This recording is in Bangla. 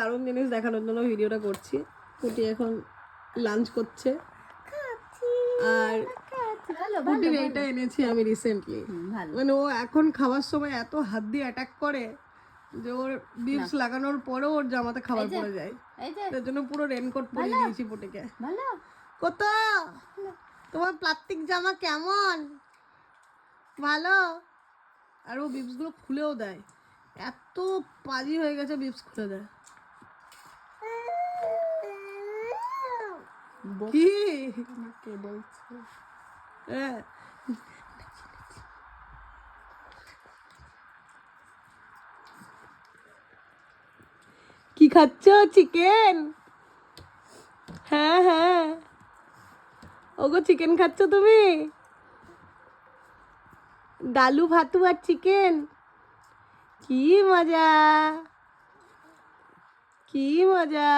দারুণ জিনিস দেখানোর জন্য ভিডিওটা করছি। পুটি এখন লাঞ্চ করছে আর পুটির এইটা এনেছি আমি রিসেন্টলি। মানে ও এখন খাওয়ার সময় এত হাত দিয়ে অ্যাটাক করে যে ওর বিপস লাগানোর পরেও ওর জামাতে খাবার পড়ে যায়। তার জন্য পুরো রেনকোট পরিয়ে দিয়েছি পুটিকে। কত তোমার প্লাস্টিক জামা কেমন? ভালো। আর ও বিপস গুলো খুলেও দেয়, এত পাজি হয়ে গেছে বিপস খুলে দেয়। কি বলছে? কি খাচ্ছ? চিকেন? হ্যাঁ হ্যাঁ, ওগো চিকেন খাচ্ছ তুমি? ডালু ভাতু আর চিকেন, কি মজা, কি মজা।